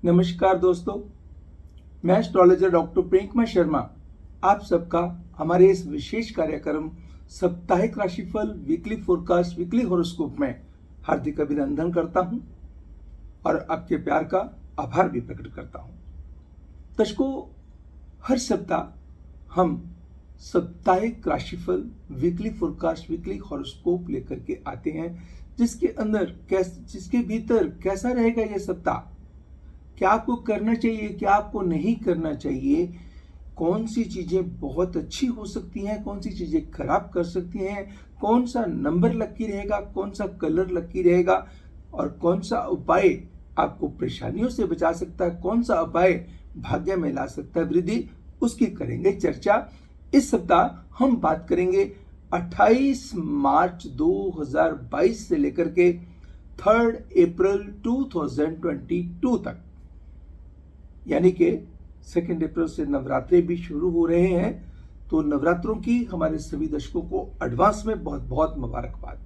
नमस्कार दोस्तों, मैं एस्ट्रोलॉजर डॉक्टर प्रेमकुमार शर्मा आप सबका हमारे इस विशेष कार्यक्रम साप्ताहिक राशिफल वीकली फोरकास्ट वीकली हॉरोस्कोप में हार्दिक अभिनंदन करता हूं और आपके प्यार का आभार भी प्रकट करता हूं। दर्शकों, हर सप्ताह हम साप्ताहिक राशिफल वीकली फोरकास्ट वीकली हॉरोस्कोप लेकर के आते हैं, जिसके भीतर कैसा रहेगा यह सप्ताह, क्या आपको करना चाहिए, क्या आपको नहीं करना चाहिए, कौन सी चीजें बहुत अच्छी हो सकती हैं, कौन सी चीजें खराब कर सकती हैं, कौन सा नंबर लकी रहेगा, कौन सा कलर लकी रहेगा और कौन सा उपाय आपको परेशानियों से बचा सकता है, कौन सा उपाय भाग्य में ला सकता है वृद्धि, उसकी करेंगे चर्चा। इस सप्ताह हम बात करेंगे 28 मार्च 2022 से लेकर के 3 अप्रैल 2022 तक, यानी कि 2 अप्रैल से नवरात्रे भी शुरू हो रहे हैं। तो नवरात्रों की हमारे सभी दर्शकों को एडवांस में बहुत बहुत मुबारकबाद।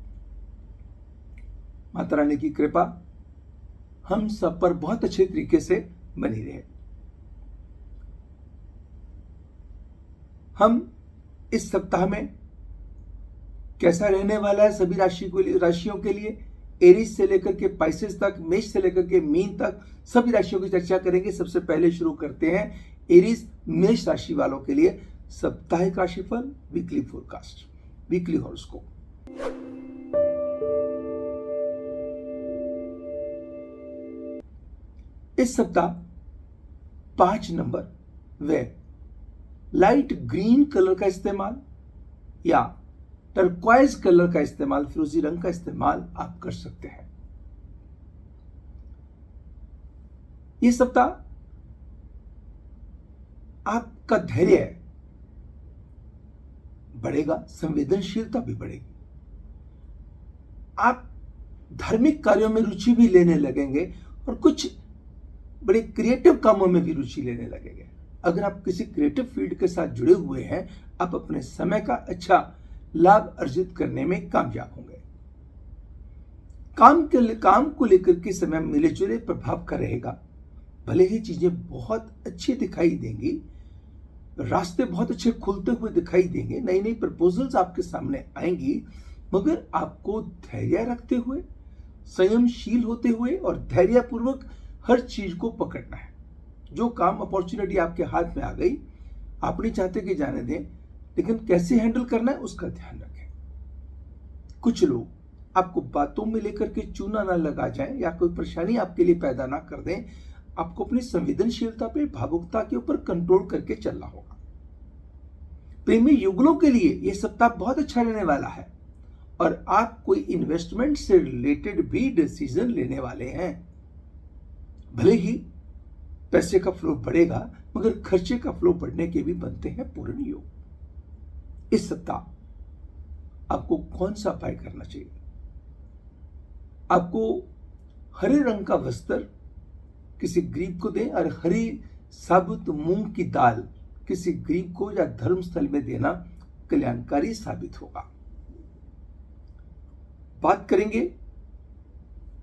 माता रानी की कृपा हम सब पर बहुत अच्छे तरीके से बनी रहे। हम इस सप्ताह में कैसा रहने वाला है सभी राशियों के लिए, एरीज से लेकर के पाइसेस तक, मेष से लेकर के मीन तक सभी राशियों की चर्चा करेंगे। सबसे पहले शुरू करते हैं एरीज मेष राशि वालों के लिए साप्ताहिक राशिफल वीकली फोरकास्ट वीकली हॉरोस्कोप। इस सप्ताह 5 नंबर व लाइट ग्रीन कलर का इस्तेमाल या टर्क्वाइज कलर का इस्तेमाल, फिरोजी रंग का इस्तेमाल आप कर सकते हैं। यह सप्ताह आपका धैर्य बढ़ेगा, संवेदनशीलता भी बढ़ेगी। आप धार्मिक कार्यों में रुचि भी लेने लगेंगे और कुछ बड़े क्रिएटिव कामों में भी रुचि लेने लगेंगे। अगर आप किसी क्रिएटिव फील्ड के साथ जुड़े हुए हैं, आप अपने समय का अच्छा लाभ अर्जित करने में कामयाब होंगे। काम को लेकर के समय मिले जुले प्रभाव का रहेगा। भले ही चीजें बहुत अच्छी दिखाई देंगी, रास्ते बहुत अच्छे खुलते हुए दिखाई देंगे, नई नई प्रपोजल्स आपके सामने आएंगी, मगर आपको धैर्य रखते हुए, संयमशील होते हुए और धैर्यपूर्वक हर चीज को पकड़ना है। जो काम अपॉर्चुनिटी आपके हाथ में आ गई, आप नहीं चाहते कि जाने दें, लेकिन कैसे हैंडल करना है उसका ध्यान रखें। कुछ लोग आपको बातों में लेकर के चूना ना लगा जाएं या कोई परेशानी आपके लिए पैदा ना कर दें। आपको अपनी संवेदनशीलता पे, भावुकता के ऊपर कंट्रोल करके चलना होगा। प्रेमी युगलों के लिए यह सप्ताह बहुत अच्छा रहने वाला है और आप कोई इन्वेस्टमेंट से रिलेटेड भी डिसीजन लेने वाले हैं। भले ही पैसे का फ्लो बढ़ेगा, मगर खर्चे का फ्लो बढ़ने के भी बनते हैं पूर्ण योग। इस सप्ताह आपको कौन सा उपाय करना चाहिए? आपको हरे रंग का वस्त्र किसी गरीब को दें और हरी साबुत मूंग की दाल किसी गरीब को या धर्मस्थल में देना कल्याणकारी साबित होगा। बात करेंगे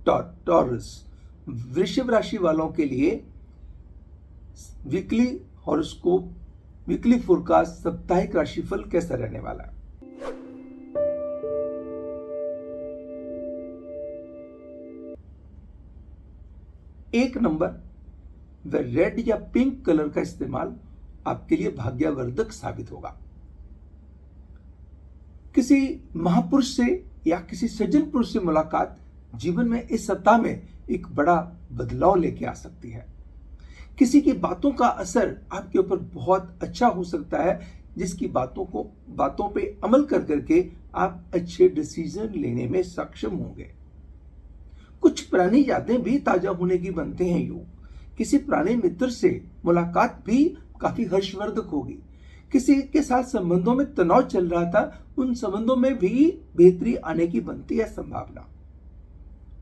टॉरस वृषभ राशि वालों के लिए वीकली हॉरोस्कोप वीकली फोरकास्ट साप्ताहिक राशिफल कैसा रहने वाला है। एक नंबर व रेड या पिंक कलर का इस्तेमाल आपके लिए भाग्यवर्धक साबित होगा। किसी महापुरुष से या किसी सज्जन पुरुष से मुलाकात जीवन में इस सप्ताह में एक बड़ा बदलाव लेके आ सकती है। किसी की बातों का असर आपके ऊपर बहुत अच्छा हो सकता है, जिसकी बातों पे अमल कर करके आप अच्छे डिसीजन लेने में सक्षम होंगे। कुछ पुरानी यादें भी ताजा होने की बनते हैं योग। किसी पुराने मित्र से मुलाकात भी काफी हर्षवर्धक होगी। किसी के साथ संबंधों में तनाव चल रहा था, उन संबंधों में भी बेहतरी आने की बनती है संभावना।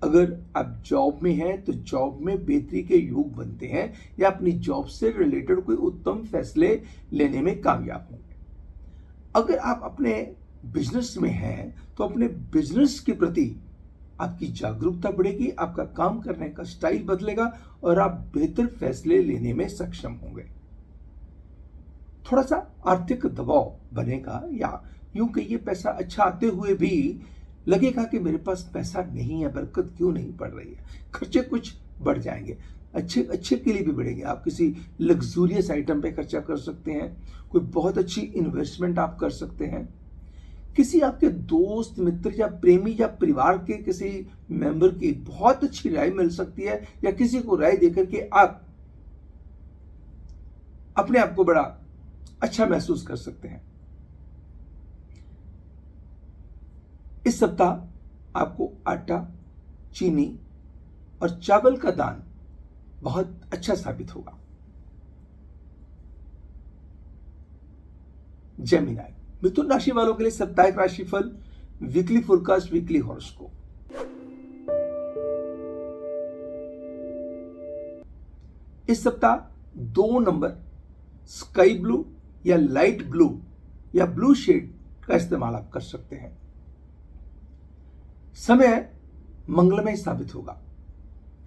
अगर आप जॉब में हैं तो जॉब में बेहतरी के योग बनते हैं या अपनी जॉब से रिलेटेड कोई उत्तम फैसले लेने में कामयाब होंगे। अगर आप अपने बिजनेस में हैं तो अपने बिजनेस के प्रति आपकी जागरूकता बढ़ेगी, आपका काम करने का स्टाइल बदलेगा और आप बेहतर फैसले लेने में सक्षम होंगे। थोड़ा सा आर्थिक दबाव बनेगा, या यूं कहिए पैसा अच्छा आते हुए भी लगेगा कि मेरे पास पैसा नहीं है, बरकत क्यों नहीं पड़ रही है। खर्चे कुछ बढ़ जाएंगे, अच्छे अच्छे के लिए भी बढ़ेंगे। आप किसी लग्जूरियस आइटम पे खर्चा कर सकते हैं, कोई बहुत अच्छी इन्वेस्टमेंट आप कर सकते हैं, किसी आपके दोस्त मित्र या प्रेमी या परिवार के किसी मेंबर की बहुत अच्छी राय मिल सकती है, या किसी को राय देकर के आप अपने आप को बड़ा अच्छा महसूस कर सकते हैं। इस सप्ताह आपको आटा, चीनी और चावल का दान बहुत अच्छा साबित होगा। जेमिनी, मिथुन राशि वालों के लिए साप्ताहिक राशिफल, वीकली फोरकास्ट, वीकली हॉरोस्कोप। इस सप्ताह 2 नंबर स्काई ब्लू या लाइट ब्लू या ब्लू शेड का इस्तेमाल आप कर सकते हैं। समय मंगलमय साबित होगा।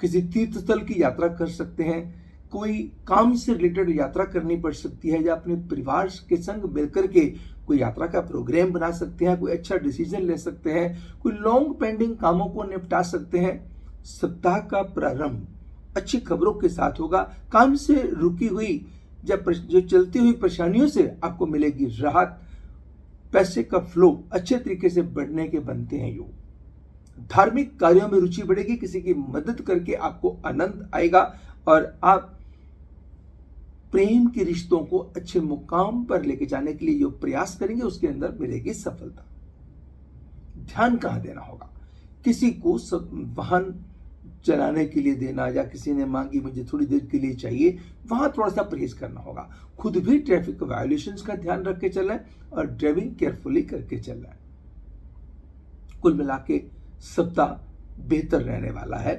किसी तीर्थ स्थल की यात्रा कर सकते हैं, कोई काम से रिलेटेड यात्रा करनी पड़ सकती है, या अपने परिवार के संग मिलकर के कोई यात्रा का प्रोग्राम बना सकते हैं, कोई अच्छा डिसीजन ले सकते हैं, कोई लॉन्ग पेंडिंग कामों को निपटा सकते हैं। सप्ताह का प्रारंभ अच्छी खबरों के साथ होगा। काम से रुकी हुई जो चलती हुई परेशानियों से आपको मिलेगी राहत। पैसे का फ्लो अच्छे तरीके से बढ़ने के बनते हैं योग। धार्मिक कार्यों में रुचि बढ़ेगी, किसी की मदद करके आपको आनंद आएगा और आप प्रेम के रिश्तों को अच्छे मुकाम पर लेके जाने के लिए जो प्रयास करेंगे उसके अंदर मिलेगी सफलता। ध्यान कहां देना होगा? किसी को वाहन चलाने के लिए देना, या किसी ने मांगी मुझे थोड़ी देर के लिए चाहिए, वहां थोड़ा सा परहेज करना होगा। खुद भी ट्रैफिक वायोलेशंस का ध्यान रख के चलें और ड्राइविंग केयरफुली करके चलें। कुल मिला के सप्ताह बेहतर रहने वाला है।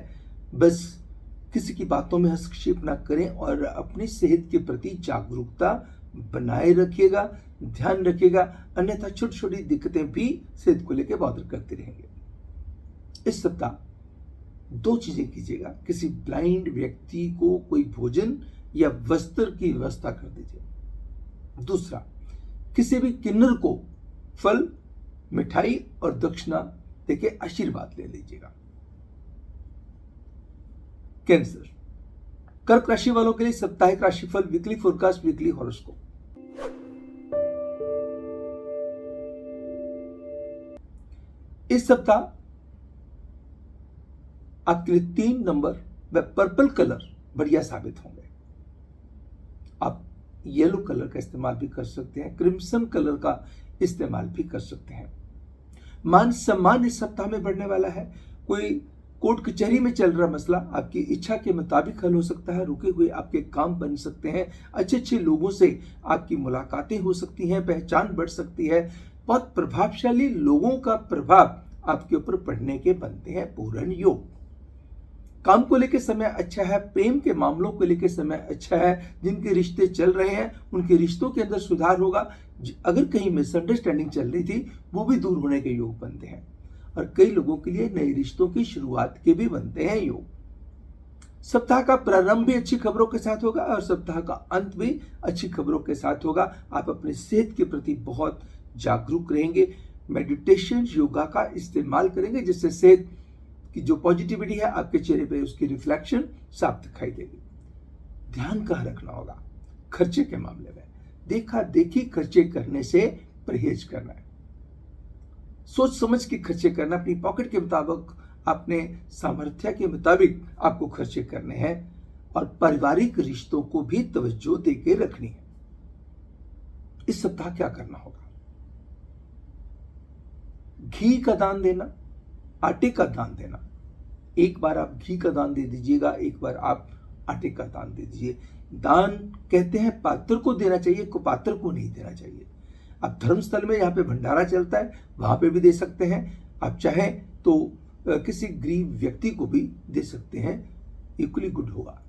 बस किसी की बातों में हस्तक्षेप ना करें और अपनी सेहत के प्रति जागरूकता बनाए रखिएगा, ध्यान रखिएगा, अन्यथा छोटी छोटी दिक्कतें भी सेहत को लेकर बॉदर करते रहेंगे। इस सप्ताह 2 चीजें कीजिएगा। किसी ब्लाइंड व्यक्ति को कोई भोजन या वस्त्र की व्यवस्था कर दीजिए। दूसरा, किसी भी किन्नर को फल, मिठाई और दक्षिणा देके आशीर्वाद ले लीजिएगा। कैंसर, कर्क राशि वालों के लिए साप्ताहिक राशिफल, वीकली फोरकास्ट, वीकली हॉरोस्कोप। इस सप्ताह आपके लिए 3 नंबर व पर्पल कलर बढ़िया साबित होंगे। आप येलो कलर का इस्तेमाल भी कर सकते हैं, क्रिम्सन कलर का इस्तेमाल भी कर सकते हैं। मान सम्मान इस सप्ताह में बढ़ने वाला है। कोई कोर्ट कचहरी में चल रहा मसला आपकी इच्छा के मुताबिक हल हो सकता है। रुके हुए आपके काम बन सकते हैं। अच्छे अच्छे लोगों से आपकी मुलाकातें हो सकती हैं, पहचान बढ़ सकती है। बहुत प्रभावशाली लोगों का प्रभाव आपके ऊपर पड़ने के बनते हैं पूर्ण योग। काम को लेकर समय अच्छा है, प्रेम के मामलों को लेकर समय अच्छा है। जिनके रिश्ते चल रहे हैं उनके रिश्तों के अंदर सुधार होगा। अगर कहीं मिसअंडरस्टैंडिंग चल रही थी वो भी दूर होने के योग बनते हैं, और कई लोगों के लिए नए रिश्तों की शुरुआत के भी बनते हैं योग। सप्ताह का प्रारंभ भी अच्छी खबरों के साथ होगा और सप्ताह का अंत भी अच्छी खबरों के साथ होगा। आप अपने सेहत के प्रति बहुत जागरूक रहेंगे। मेडिटेशन, योगा का इस्तेमाल करेंगे, जिससे सेहत कि जो पॉजिटिविटी है आपके चेहरे पे उसकी रिफ्लेक्शन साफ दिखाई देगी। ध्यान कहाँ रखना होगा? खर्चे के मामले में देखा देखी खर्चे करने से परहेज करना है। सोच समझ के खर्चे करना, अपनी पॉकेट के मुताबिक, अपने सामर्थ्य के मुताबिक आपको खर्चे करने हैं, और पारिवारिक रिश्तों को भी तवज्जो देके रखनी है। इस सप्ताह क्या करना होगा? घी का दान देना, आटे का दान देना। एक बार आप घी का दान दे दीजिएगा, एक बार आप आटे का दान दे दीजिए। दान कहते हैं पात्र को देना चाहिए, कुपात्र को नहीं देना चाहिए। आप धर्मस्थल में यहाँ पे भंडारा चलता है वहां पे भी दे सकते हैं। आप चाहें तो किसी गरीब व्यक्ति को भी दे सकते हैं, इक्वली गुड होगा।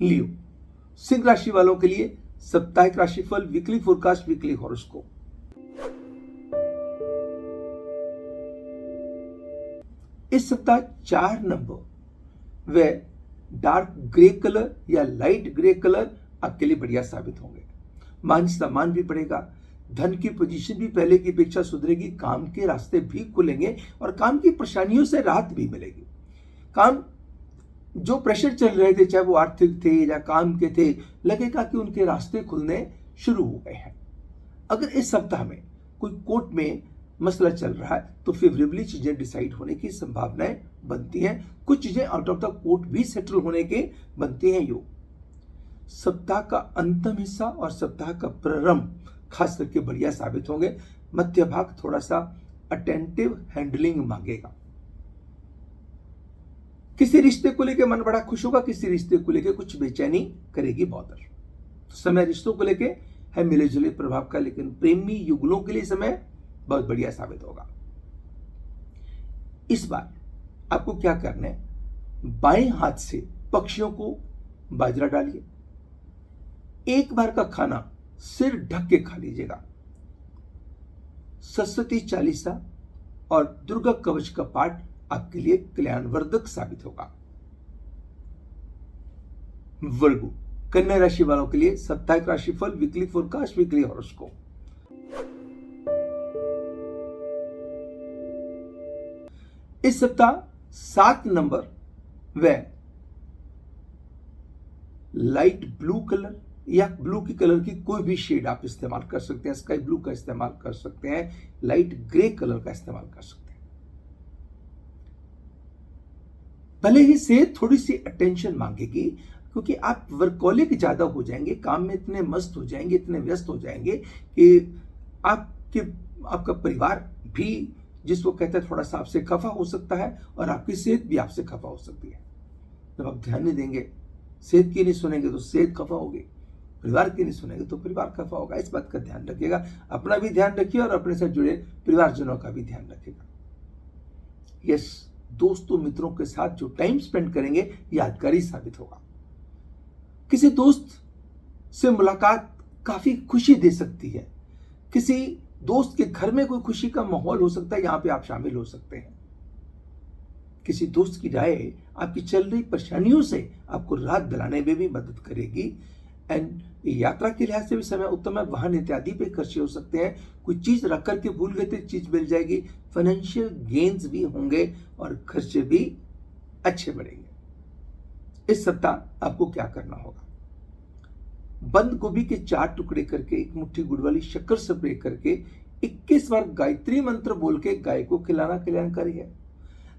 लियो, सिंह राशि वालों के लिए साप्ताहिक राशिफल, वीकली फोरकास्ट, वीकली हॉरोस्कोप। इस सप्ताह 4 नंबर व डार्क ग्रे कलर या लाइट ग्रे कलर आपके लिए बढ़िया साबित होंगे। मान सम्मान भी बढ़ेगा, धन की पोजीशन भी पहले की अपेक्षा सुधरेगी, काम के रास्ते भी खुलेंगे और काम की परेशानियों से राहत भी मिलेगी। काम जो प्रेशर चल रहे थे, चाहे वो आर्थिक थे या काम के थे, लगेगा कि उनके रास्ते खुलने शुरू हो गए हैं। अगर इस सप्ताह में कोई कोर्ट में मसला चल रहा है तो फेवरेबली चीजें डिसाइड होने की संभावनाएं बनती हैं। कुछ चीजें आउट ऑफ द कोर्ट भी सेटल होने के बनते हैं योग। सप्ताह का अंतिम हिस्सा और सप्ताह का प्रारंभ खास करके बढ़िया साबित होंगे। मध्य भाग थोड़ा सा अटेंटिव हैंडलिंग मांगेगा। किसी रिश्ते को लेकर मन बड़ा खुश होगा, किसी रिश्ते को लेकर कुछ बेचैनी करेगी बॉदर। तो समय रिश्तों को लेकर है मिले जुले प्रभाव का, लेकिन प्रेमी युगलों के लिए समय बहुत बढ़िया साबित होगा। इस बार आपको क्या करना है, बाएं हाथ से पक्षियों को बाजरा डालिए, एक बार का खाना सिर ढक के खा लीजिएगा। सरस्वती चालीसा और दुर्गा कवच का पाठ आपके लिए कल्याणवर्धक साबित होगा। वर्गो कन्या राशि वालों के लिए साप्ताहिक राशिफल, वीकली फोरकास्ट, वीकली हॉरोस्कोप। इस सप्ताह 7 नंबर व लाइट ब्लू कलर या ब्लू की कलर की कोई भी शेड आप इस्तेमाल कर सकते हैं। स्काई ब्लू का इस्तेमाल कर सकते हैं, लाइट ग्रे कलर का इस्तेमाल कर सकते हैं। भले ही सेहत थोड़ी सी अटेंशन मांगेगी, क्योंकि आप वर्कोलिक ज्यादा हो जाएंगे, काम में इतने मस्त हो जाएंगे, इतने व्यस्त हो जाएंगे कि आपका परिवार भी जिसको कहते हैं थोड़ा सा आपसे खफा हो सकता है और आपकी सेहत भी आपसे खफा हो सकती है। जब आप ध्यान नहीं देंगे, सेहत की नहीं सुनेंगे तो सेहत खफा होगी, परिवार की नहीं सुनेंगे तो परिवार खफा होगा। इस बात का ध्यान रखिएगा, अपना भी ध्यान रखिए और अपने साथ जुड़े परिवारजनों का भी ध्यान रखिएगा। यस, दोस्तों मित्रों के साथ जो टाइम स्पेंड करेंगे यादगारी साबित होगा। किसी दोस्त से मुलाकात काफी खुशी दे सकती है। किसी दोस्त के घर में कोई खुशी का माहौल हो सकता है, यहां पे आप शामिल हो सकते हैं। किसी दोस्त की राय आपकी चल रही परेशानियों से आपको राहत दिलाने में भी मदद करेगी। एंड यात्रा के लिहाज से भी समय उत्तम है। वाहन इत्यादि पे खर्चे हो सकते हैं। कोई चीज रख करके भूल गए थे, चीज मिल जाएगी। फाइनेंशियल गेन्स भी होंगे और खर्चे भी अच्छे बढ़ेंगे। इस सप्ताह आपको क्या करना होगा, बंद गोभी के 4 टुकड़े करके, एक मुट्ठी गुड़ वाली शक्कर स्प्रे करके 21 बार गायत्री मंत्र बोल के गाय को खिलाना कल्याणकारी है।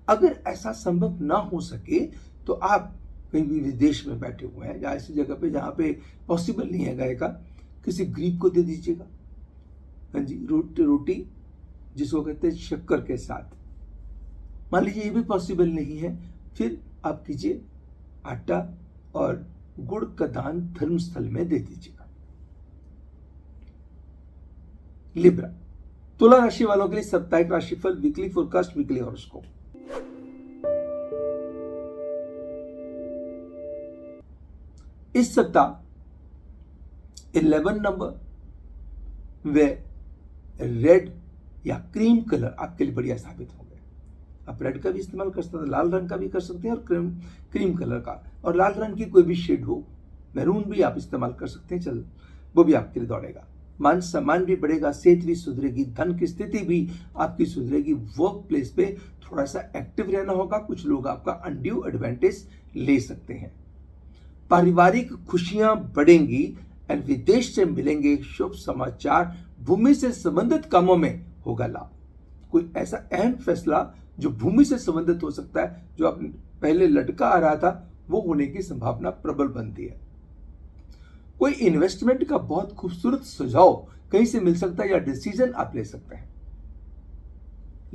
अगर ऐसा संभव ना हो सके तो आप कहीं भी विदेश में बैठे हुए हैं या ऐसी जगह पे जहां पे पॉसिबल नहीं है गाय का, किसी गरीब को दे दीजिएगा। हाँ जी, रोटी जिसको कहते हैं शक्कर के साथ। मान लीजिए ये भी पॉसिबल नहीं है, फिर आप कीजिए आटा और गुड़ का दान धर्मस्थल में दे दीजिएगा। लिब्रा, तुला राशि वालों के लिए साप्ताहिक राशिफल, वीकली फोरकास्ट, वीकली हॉरोस्कोप। इस सप्ताह 11 नंबर व रेड या क्रीम कलर आपके लिए बढ़िया साबित होंगे। आप रेड का भी इस्तेमाल कर सकते हैं, लाल रंग का भी कर सकते हैं और क्रीम कलर का, और लाल रंग की कोई भी शेड हो, मैरून भी आप इस्तेमाल कर सकते हैं, चल वो भी आपके लिए दौड़ेगा। मान सम्मान भी बढ़ेगा, सेहत भी सुधरेगी, धन की स्थिति भी आपकी सुधरेगी। वर्क प्लेस पे थोड़ा सा एक्टिव रहना होगा। कुछ लोग आपका अनड्यू एडवांटेज ले सकते हैं। पारिवारिक खुशियां बढ़ेंगी एंड विदेश से मिलेंगे शुभ समाचार। भूमि से संबंधित कामों में होगा लाभ। कोई ऐसा अहम फैसला जो भूमि से संबंधित हो सकता है, जो आप पहले लटका आ रहा था, वो होने की संभावना प्रबल बनती है। कोई इन्वेस्टमेंट का बहुत खूबसूरत सुझाव कहीं से मिल सकता है या डिसीजन आप ले सकते हैं।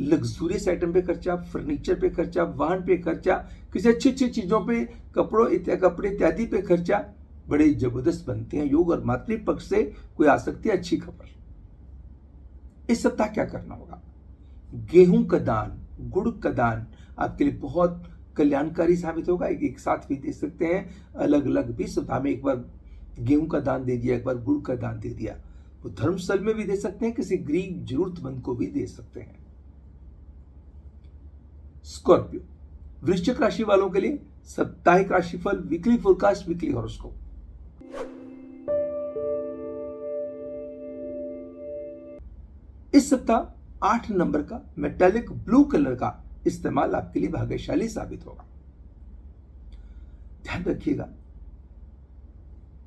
लग्जूरियस आइटम पे खर्चा, फर्नीचर पे खर्चा, वाहन पे खर्चा, किसी अच्छी अच्छी चीजों पे, कपड़े इत्यादि पे खर्चा बड़े जबरदस्त बनते हैं। योग और मातृपक्ष से कोई आ सकती है अच्छी खबर। इस सप्ताह क्या करना होगा, गेहूं का दान, गुड़ का दान आपके लिए बहुत कल्याणकारी साबित होगा। एक साथ भी दे सकते हैं, अलग अलग भी। सप्ताह में एक बार गेहूं का दान दे दिया, एक बार गुड़ का दान दे दिया। वो धर्मस्थल में भी दे सकते हैं, किसी गरीब जरूरतमंद को भी दे सकते हैं। स्कॉर्पियो। वृश्चिक राशि वालों के लिए साप्ताहिक राशिफल, वीकली फोरकास्ट, वीकली हॉरोस्कोप। इस सप्ताह 8 नंबर का मेटालिक ब्लू कलर का इस्तेमाल आपके लिए भाग्यशाली साबित होगा। ध्यान रखिएगा,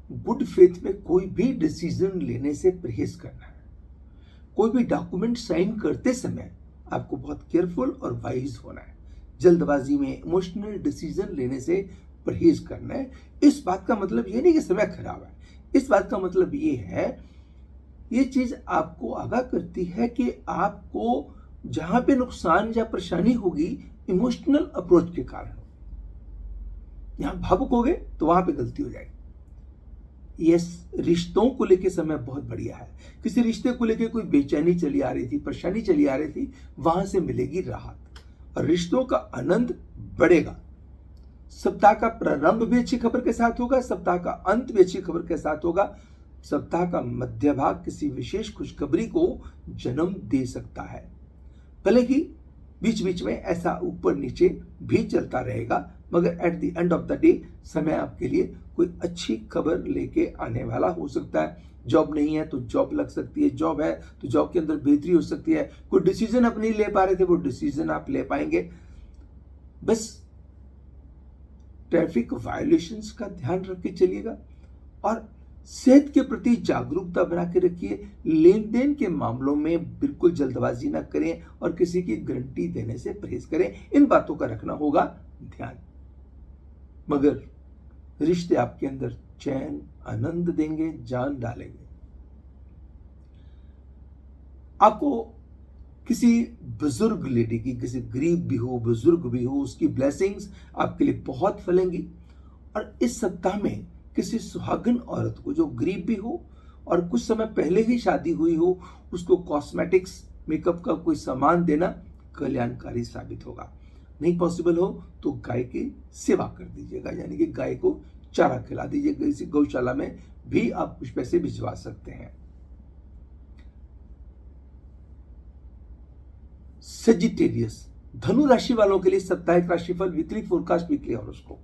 गुड फेथ में कोई भी डिसीजन लेने से परहेज करना है। कोई भी डॉक्यूमेंट साइन करते समय आपको बहुत केयरफुल और वाइज होना है। जल्दबाजी में इमोशनल डिसीजन लेने से परहेज करना है। इस बात का मतलब ये नहीं कि समय खराब है, इस बात का मतलब ये है, ये चीज आपको आगाह करती है कि आपको जहां पे नुकसान या परेशानी होगी इमोशनल अप्रोच के कारण, यहां भावुक हो गए तो वहां पे गलती हो जाएगी। यस, रिश्तों को लेकर समय बहुत बढ़िया है। किसी रिश्ते को लेकर कोई बेचैनी चली आ रही थी, परेशानी चली आ रही थी, वहां से मिलेगी राहत और रिश्तों का आनंद बढ़ेगा। सप्ताह का प्रारंभ भी अच्छी खबर के साथ होगा, सप्ताह का अंत भी अच्छी खबर के साथ होगा। सप्ताह का मध्य भाग किसी विशेष खुशखबरी को जन्म दे सकता है। भले ही बीच बीच में ऐसा ऊपर नीचे भी चलता रहेगा, मगर at the end of the day समय आपके लिए कोई अच्छी खबर लेके आने वाला हो सकता है। जॉब नहीं है तो जॉब लग सकती है, जॉब है तो जॉब के अंदर बेहतरी हो सकती है। कोई डिसीजन आप नहीं ले पा रहे थे, वो डिसीजन आप ले पाएंगे। बस ट्रैफिक वायोलेशंस का ध्यान रख के चलिएगा और सेहत के प्रति जागरूकता बना के रखिए। लेन देन के मामलों में बिल्कुल जल्दबाजी ना करें और किसी की गारंटी देने से परहेज करें। इन बातों का रखना होगा ध्यान। मगर रिश्ते आपके अंदर चैन, आनंद देंगे, जान डालेंगे। आपको किसी बुजुर्ग लेडी की, किसी गरीब भी हो, बुजुर्ग भी हो, उसकी ब्लेसिंग्स आपके लिए बहुत फलेंगी। और इस सप्ताह में किसी सुहागन औरत को जो गरीब भी हो और कुछ समय पहले ही शादी हुई हो, उसको कॉस्मेटिक्स, मेकअप का कोई सामान देना कल्याणकारी साबित होगा। नहीं पॉसिबल हो तो गाय की सेवा कर दीजिएगा, यानी कि गाय को चारा खिला दीजिएगा। इसी गौशाला में भी आप कुछ पैसे भिजवा सकते हैं। सेजिटेरियस, धनु राशि वालों के लिए साप्ताहिक राशिफल, वीकली फोरकास्ट, वीकली हॉरोस्कोप।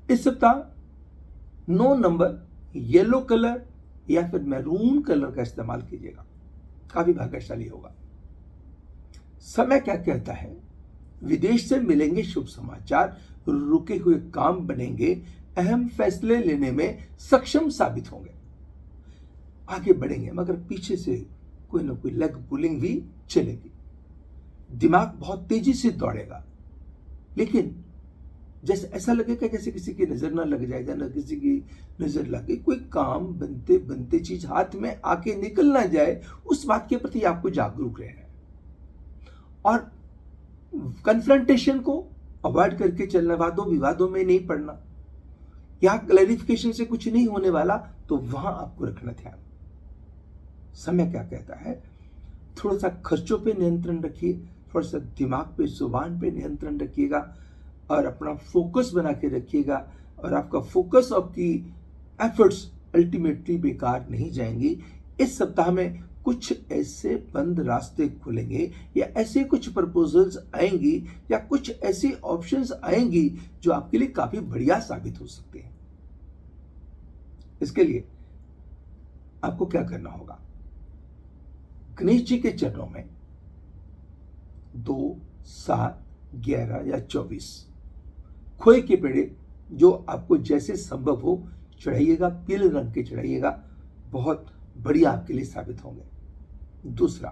इस सप्ताह 9 नंबर येलो कलर या फिर मैरून कलर का इस्तेमाल कीजिएगा, काफी भाग्यशाली होगा। समय क्या कहता है? विदेश से मिलेंगे शुभ समाचार, रुके हुए काम बनेंगे, अहम फैसले लेने में सक्षम साबित होंगे, आगे बढ़ेंगे, मगर पीछे से कोई ना कोई लेग पुलिंग भी चलेगी। दिमाग बहुत तेजी से दौड़ेगा, लेकिन जैसे ऐसा लगेगा जैसे किसी की नजर ना लग जाएगा, ना किसी की नजर लगे, कोई काम बनते बनते चीज हाथ में आके निकल ना जाए, उस बात के प्रति आपको जागरूक रहना है और कन्फ्रंटेशन को अवॉइड करके चलना। वादों विवादों में नहीं पड़ना। यहां क्लैरिफिकेशन से कुछ नहीं होने वाला, तो वहां आपको रखना ध्यान। समय क्या कहता है? थोड़ा सा खर्चों पे नियंत्रण रखिए, थोड़ा सा दिमाग पे, जुबान पे नियंत्रण रखिएगा और अपना फोकस बना के रखिएगा। और आपका फोकस, आपकी एफर्ट्स अल्टीमेटली बेकार नहीं जाएंगी। इस सप्ताह में कुछ ऐसे बंद रास्ते खुलेंगे या ऐसे कुछ प्रपोजल्स आएंगी या कुछ ऐसे ऑप्शंस आएंगी जो आपके लिए काफी बढ़िया साबित हो सकते हैं। इसके लिए आपको क्या करना होगा? गणेश जी के चरणों में 2, 7, 11 या 24 खोए के पेड़े जो आपको जैसे संभव हो चढ़ाइएगा, पीले रंग के चढ़ाइएगा, बहुत बढ़िया आपके लिए साबित होंगे। दूसरा,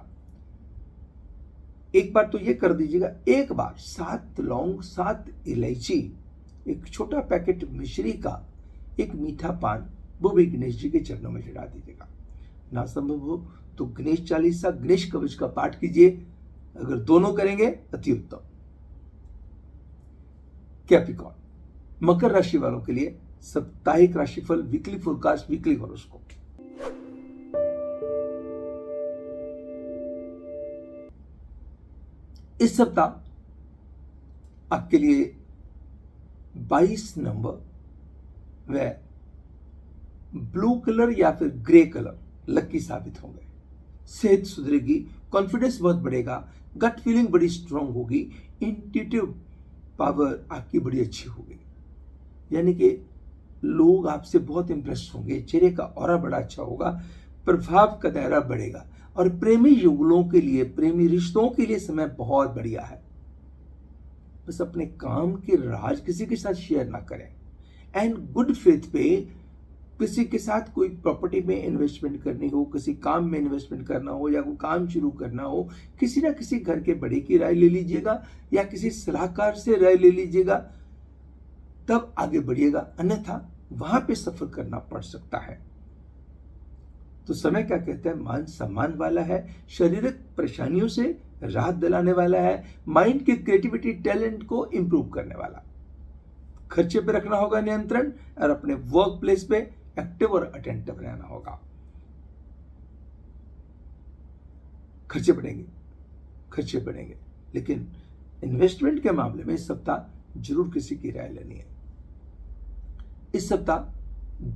एक बार तो ये कर दीजिएगा, एक बार 7 लौंग, 7 इलायची, एक छोटा पैकेट मिश्री का, एक मीठा पान, वो भी गणेश जी के चरणों में चढ़ा दीजिएगा। ना संभव हो तो गणेश चालीसा, गणेश कवच का पाठ कीजिए। अगर दोनों करेंगे अति उत्तम। कैप्रिकॉर्न, मकर राशि वालों के लिए साप्ताहिक राशिफल, वीकली फोरकास्ट, वीकली हॉरोस्कोप। इस सप्ताह आपके लिए 22 नंबर व ब्लू कलर या फिर ग्रे कलर लकी साबित होंगे। सेहत सुधरेगी, कॉन्फिडेंस बहुत बढ़ेगा, गट फीलिंग बड़ी स्ट्रांग होगी, इंट्यूटिव पावर आपकी बड़ी अच्छी होगी, यानी कि लोग आपसे बहुत इंप्रेस होंगे, चेहरे का ऑरा बड़ा अच्छा होगा, प्रभाव का दायरा बढ़ेगा। और प्रेमी युगलों के लिए, प्रेमी रिश्तों के लिए समय बहुत बढ़िया है। बस अपने काम के राज किसी के साथ शेयर ना करें, एंड गुड फेथ पे किसी के साथ कोई प्रॉपर्टी में इन्वेस्टमेंट करनी हो, किसी काम में इन्वेस्टमेंट करना हो, या कोई काम शुरू करना हो, किसी ना किसी घर के बड़े की राय ले लीजिएगा या किसी सलाहकार से राय ले लीजिएगा, तब आगे बढ़िएगा, अन्यथा वहां पे सफर करना पड़ सकता है। तो समय क्या कहते हैं, मान सम्मान वाला है, शारीरिक परेशानियों से राहत दिलाने वाला है, माइंड की क्रिएटिविटी टैलेंट को इंप्रूव करने वाला। खर्चे पे रखना होगा नियंत्रण, और अपने वर्क प्लेस पे एक्टिव और अटेंटिव रहना होगा। खर्चे बढ़ेंगे, लेकिन इन्वेस्टमेंट के मामले में इस सप्ताह जरूर किसी की राय लेनी है। इस सप्ताह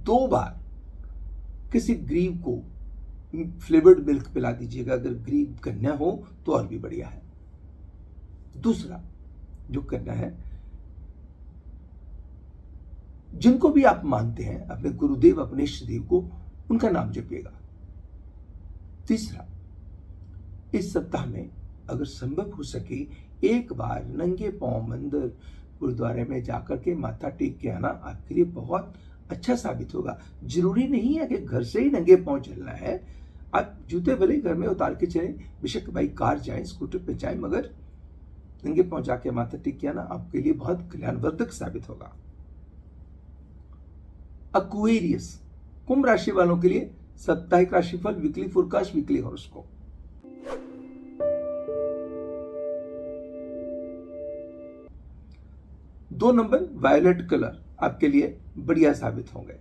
2 बार किसी गरीब को फ्लेवर्ड मिल्क पिला दीजिएगा, अगर गरीब कन्या हो तो और भी बढ़िया है। दूसरा जो करना है, जिनको भी आप मानते हैं, अपने गुरुदेव, अपने इष्ट देव को, उनका नाम जपिएगा। तीसरा, इस सप्ताह में अगर संभव हो सके एक बार नंगे पांव मंदिर, गुरुद्वारे में जाकर के माथा टेक के आना आपके लिए बहुत अच्छा साबित होगा। जरूरी नहीं है कि घर से ही नंगे पांव चलना है, आप जूते भले घर में उतार के चलें, बेशक बाई कार जाएं, स्कूटर पे जाएं, मगर नंगे पांव जाके माथा टेक के आना आपके लिए बहुत कल्याणवर्धक साबित होगा। एक्वेरियस, कुंभ राशि वालों के लिए साप्ताहिक राशिफल, वीकली फोरकास्ट, वीकली हॉरोस्कोप। दो नंबर वायलेट कलर आपके लिए बढ़िया साबित होंगे।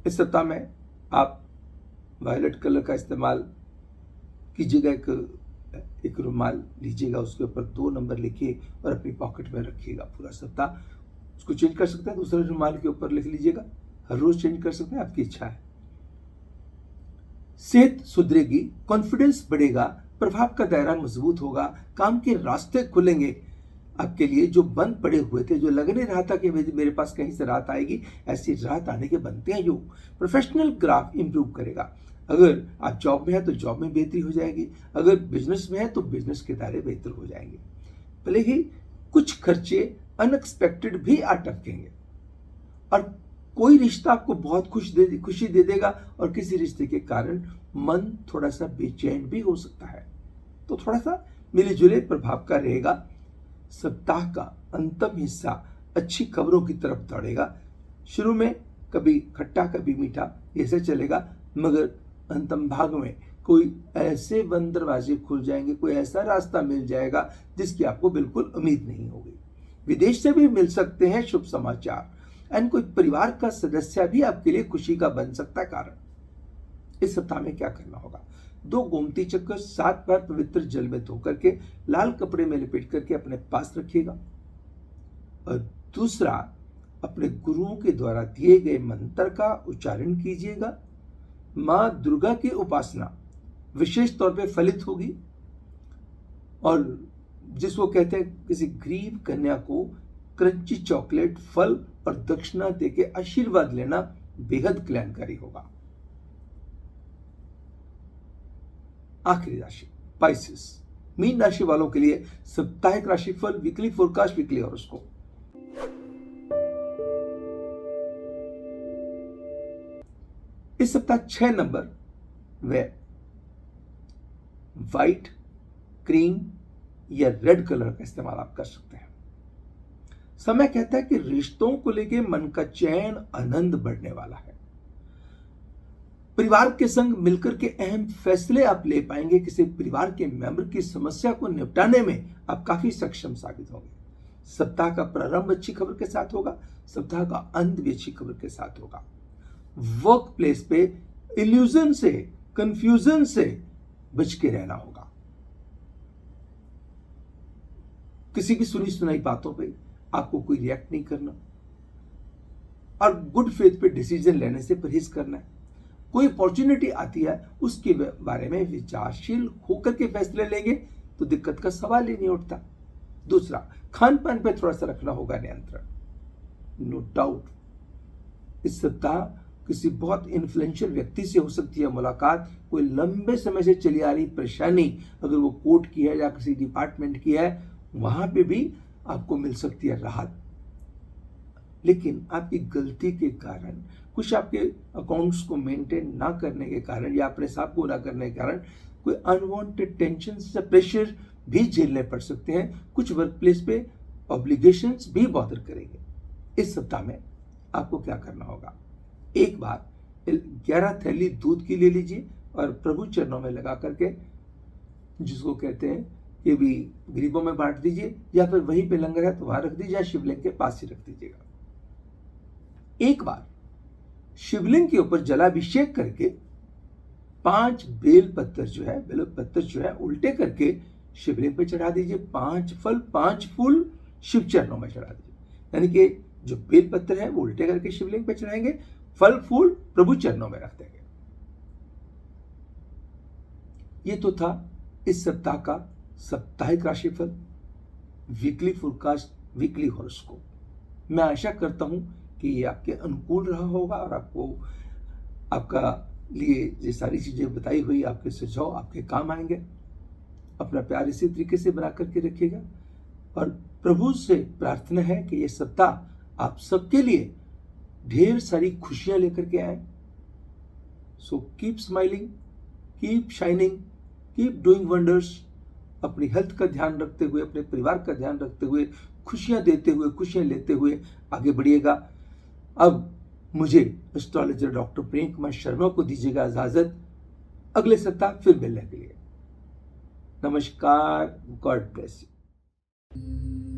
इस सप्ताह में आप वायलेट कलर का इस्तेमाल कीजिएगा। एक रुमाल लीजिएगा, उसके ऊपर 2 नंबर लिखिए और अपनी पॉकेट में रखिएगा पूरा सप्ताह। उसको चेंज कर सकते हैं, दूसरे रुमाल के ऊपर लिख लीजिएगा, हर रोज चेंज कर सकते हैं, आपकी इच्छा है। सेहत सुधरेगी, कॉन्फिडेंस बढ़ेगा, प्रभाव का दायरा मजबूत होगा, काम के रास्ते खुलेंगे आपके लिए। जो बंद पड़े हुए थे, जो लग नहीं रहा था कि मेरे पास कहीं से राहत आएगी, ऐसी राहत आने के बनते हैं योग। प्रोफेशनल ग्राफ इंप्रूव करेगा। अगर आप जॉब में है तो जॉब में बेहतरी हो जाएगी, अगर बिजनेस में है तो बिजनेस के दायरे बेहतर हो जाएंगे। भले ही कुछ खर्चे अनएक्सपेक्टेड भी अटकेंगे, और कोई रिश्ता आपको बहुत खुशी दे देगा, और किसी रिश्ते के कारण मन थोड़ा सा बेचैन भी हो सकता है। तो थोड़ा सा मिले जुले प्रभाव का रहेगा। सप्ताह का अंतिम हिस्सा अच्छी खबरों की तरफ दौड़ेगा। शुरू में कभी खट्टा कभी मीठा ऐसे चलेगा, मगर अंतिम भाग में कोई ऐसे बंद दरवाजे खुल जाएंगे, कोई ऐसा रास्ता मिल जाएगा जिसकी आपको बिल्कुल उम्मीद नहीं होगी। विदेश से भी मिल सकते हैं शुभ समाचार, एंड कोई परिवार का सदस्य भी आपके लिए खुशी का बन सकता है कारण। इस सप्ताह में क्या करना होगा, 2 गोमती चक्कर 7 बार पवित्र जल में धो करके लाल कपड़े में लपेट करके अपने पास रखिएगा। और दूसरा, अपने गुरुओं के द्वारा दिए गए मंत्र का उच्चारण कीजिएगा। मां दुर्गा की उपासना विशेष तौर पे फलित होगी, और जिसको कहते हैं किसी गरीब कन्या को क्रंची चॉकलेट, फल और दक्षिणा देके आशीर्वाद लेना बेहद कल्याणकारी होगा। आखिरी राशि पाइसेस, मीन राशि वालों के लिए साप्ताहिक राशिफल, वीकली फोरकास्ट, वीकली हॉरोस्कोप। इस सप्ताह 6 नंबर वे व्हाइट, क्रीम या रेड कलर का इस्तेमाल आप कर सकते हैं। समय कहता है कि रिश्तों को लेकर मन का चैन, आनंद बढ़ने वाला है। परिवार के संग मिलकर के अहम फैसले आप ले पाएंगे। किसी परिवार के मेंबर की समस्या को निपटाने में आप काफी सक्षम साबित होंगे। सप्ताह का प्रारंभ अच्छी खबर के साथ होगा, सप्ताह का अंत भी अच्छी खबर के साथ होगा। वर्क प्लेस पे इल्यूजन से, कंफ्यूजन से बच के रहना होगा। किसी की सुनी सुनाई बातों पे आपको कोई रिएक्ट नहीं करना। और गुड फेथ पे डिसीजन लेने से परहेज करना है। कोई अपॉर्चुनिटी आती है उसके बारे में विचारशील होकर के फैसले लेंगे तो दिक्कत का सवाल ही नहीं उठता। दूसरा, खान पान पे थोड़ा सा रखना होगा नियंत्रण। नो डाउट इस सप्ताह किसी बहुत इन्फ्लुएंशियल व्यक्ति से हो सकती है मुलाकात। कोई लंबे समय से चली आ रही परेशानी, अगर वो कोर्ट की है या किसी डिपार्टमेंट की है, वहां पे भी आपको मिल सकती है राहत। लेकिन आपकी गलती के कारण, कुछ आपके अकाउंट्स को मेंटेन ना करने के कारण या अपने हिसाब को ना करने के कारण कोई अनवांटेड टेंशन या प्रेशर भी झेलने पड़ सकते हैं। कुछ वर्क प्लेस पे ऑब्लिगेशंस भी बॉदर करेंगे। इस सप्ताह में आपको क्या करना होगा, एक बार 11 थैली दूध की ले लीजिए और प्रभु चरणों में लगा करके, जिसको कहते हैं कि भी गरीबों में बांट दीजिए, या फिर वहीं पे लंगर है तो वहां रख दीजिए, शिवलिंग के पास ही रख दीजिएगा। एक बार शिवलिंग के ऊपर जलाभिषेक करके 5 बेल पत्थर जो है उल्टे करके शिवलिंग पे चढ़ा दीजिए। 5 फल 5 फूल शिव चरणों में चढ़ा दीजिए। यानी कि जो बेल पत्थर है वो उल्टे करके शिवलिंग पे चढ़ाएंगे, फल फूल प्रभु चरणों में रख देंगे। ये तो था इस सप्ताह का साप्ताहिक राशिफल, वीकली फोरकास्ट, वीकली हॉरोस्कोप। मैं आशा करता हूं कि ये आपके अनुकूल रहा होगा और आपको आपका लिए ये सारी चीजें बताई हुई आपके सुझाव आपके काम आएंगे। अपना प्यार इसी तरीके से बना करके रखिएगा और प्रभु से प्रार्थना है कि ये सप्ताह आप सबके लिए ढेर सारी खुशियां लेकर के आए। So keep smiling, keep shining, keep doing wonders. अपनी हेल्थ का ध्यान रखते हुए, अपने परिवार का ध्यान रखते हुए, खुशियां देते हुए, खुशियां लेते हुए आगे बढ़िएगा। अब मुझे एस्ट्रोलॉजर डॉक्टर प्रेम कुमार शर्मा को दीजिएगा इजाजत, अगले सप्ताह फिर मिलने के लिए। नमस्कार, गॉड ब्लेस यू।